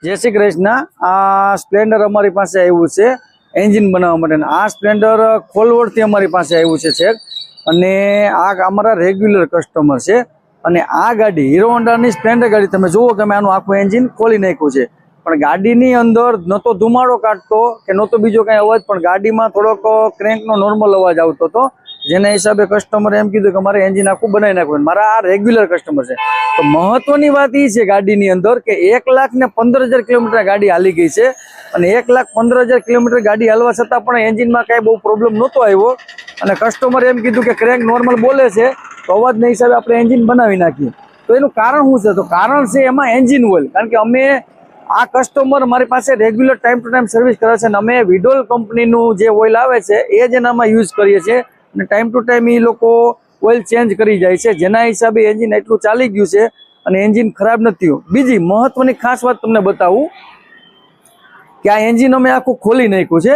जय श्री कृष्ण। आ स्प्लेन्डर अमारी पासे आव्युं छे एंजीन बनाववा माटे। आ स्प्लेन्डर खोलवडथी अमारी पासे आव्युं छे छेक अने आ अमारा रेग्युलर कस्टमर छे। अने आ गाड़ी हीरो होंडानी स्प्लेन्डर गाड़ी तमे जुओ के मैं आनुं आखुं एंजीन खोली नाख्युं छे, पण गाडीनी अंदर न तो धुमाड़ो काढतो के न तो बीजो कांई अवाज, पण गाडीमां थोड़ोक क्रेंकनो नॉर्मल अवाज आवतो तो जेना हिसाबे कस्टमरे एम कीधुं के मारे एंजीन आखुं बनावी नाखવું। मारा आ रेग्युलर कस्टमर छे। तो महत्वनी वात ई छे गाडीनी अंदर के 1,15,000 किलोमीटर गाड़ी हाली गई छे अने 1,15,000 किलोमीटर गाड़ी हालवा छतां पण एंजीनमां कांई बहु प्रॉब्लम नहोतो आव्यो अने कस्टमरे एम कीधुं के क्रेंक नॉर्मल बोले छे तो अवाजना हिसाबे आपणे एंजीन बनावी नाखीए। तो एनुं कारण शुं छे? तो कारण छे एमां एंजीन ऑइल। कारण के अमे आ कस्टमर मारी पासे regular time to time service करे छे अने अमे विडोल कंपनीनुं जे ऑइल आवे छे ए ज एनामां यूज करीए छीए अने टाइम टू टाइम ई लोको ऑइल चेन्ज करी जाय छे, जेना हिसाबे एंजीन एटલું ચાલી ગયું છે અને એન્જિન ખરાબ નથી થયું। બીજી મહત્વની ખાસ વાત તમને બતાવું કે આ એન્જિન અમે આખું ખોલી નાખ્યું છે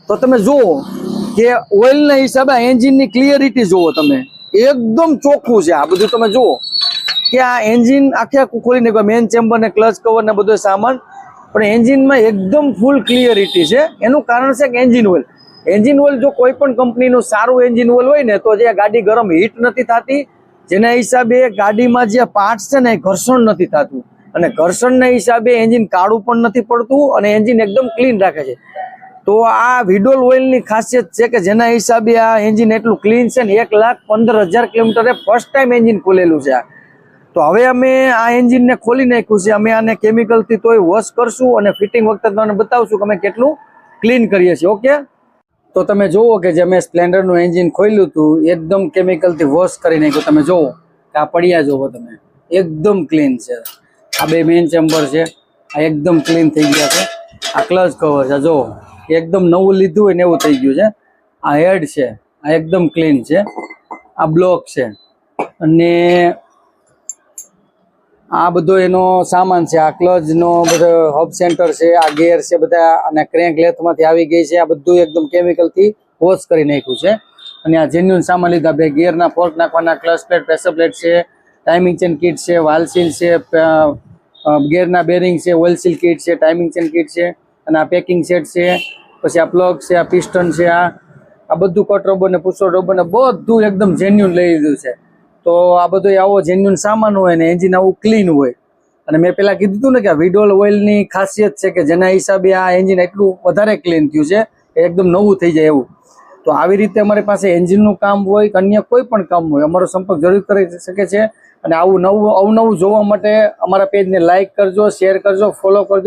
તો તમે જુઓ કે ઓઇલના હિસાબે એન્જિનની ક્લિયરિટી જુઓ, તમે એકદમ ચોખ્ખું છે। આ બધું તમે જુઓ કે આ એન્જિન આખે આખું ખોલી નાખ્યું, મેન ચેમ્બર ને ક્લચ કવર ને બધો સામાન, પણ એન્જિનમાં એકદમ ફૂલ ક્લિયરિટી છે। એનું કારણ છે કે એન્જિન ઓઇલ। एंजीन ऑइल जो कोई पण कंपनीनुं सारुं एंजीन ऑइल होय ने तो जे गाड़ी गरम हीट नथी थती, जेना हिसाबे गाडीमां जे पार्ट्स छे ने घर्षण नथी थतुं अने घर्षणना हिसाबे एंजीन काळुं पण नथी पड़तुं अने एंजीन एकदम क्लीन राखे छे। तो आ विडोल ऑइलनी खासियत छे के जेना हिसाबे आ एंजीन एटलुं क्लीन छे ने 1,15,000 किलोमीटरे फर्स्ट टाइम एंजीन खोलेलुं छे। तो हवे अमे आ एंजीन ने खोली नाख्युं छे। अमे आने केमिकल थी तोय वॉश करशुं अने फिटिंग वखते तमने बतावशुं के अमे केटलुं क्लीन करीए छीए। ओके, तो तमे जुओ के जे मैं स्प्लेन्डरनुं एंजीन खोल्युं हतुं एकदम केमिकल थी वॉश करी नाख्युं। तमे जुओ के आ पड़िया जुओ, तमे एकदम क्लीन छे। आ बे मेन चेम्बर छे, आ एकदम क्लीन थई गया छे। आ क्लच कवर छे, जुओ एकदम नवुं लीधुं होय ने एवुं थई गयुं छे। आ हेड छे, आ एकदम क्लीन छे। आ ब्लॉक छे अने आ बधो एनो सामान छे। आ क्लच नो बधो हब सेंटर छे, आ गेर छे बधा अने क्रेंक लेथमांथी आवी गई छे। आ बधुं एकदम केमिकल थी वॉश करी नाख्युं छे अने आ जेन्युइन सामान लीधा। बे गेरना फोर्क नाखवाना, क्लच प्लेट, प्रेशर प्लेट छे, टाइमिंग चेन किट छे, वाल सील छे, गेरना बेरिंग छे, ऑइल सील किट छे, टाइमिंग चेन किट छे अने आ पेकिंग सेट छे। पछी आ प्लग छे, आ पिस्टन छे, आ बधुं कट रबर ने पुशर रबर ने बधुं एकदम जेन्युइन लई लीधुं छे। तो आ बधुं आवो जेन्युइन सामान होय ने एंजीन आवुं क्लीन होय। अने मैं पेला कीधुं तुं ने के विडोल ऑइलनी खासियत छे के जेना हिसाबे आ एंजीन एटलुं वधारे क्लीन थयुं छे, एकदम नवुं थई जाय एवुं। तो આવી રીતે અમારી પાસે એન્જિનનું કામ હોય કે અન્ય કોઈ પણ કામ હોય અમારો સંપર્ક જરૂર કરી શકે છે। અને આવું નવું અવનવું જોવા માટે અમારા પેજને લાઈક કરજો, શેર કરજો, ફોલો કરજો।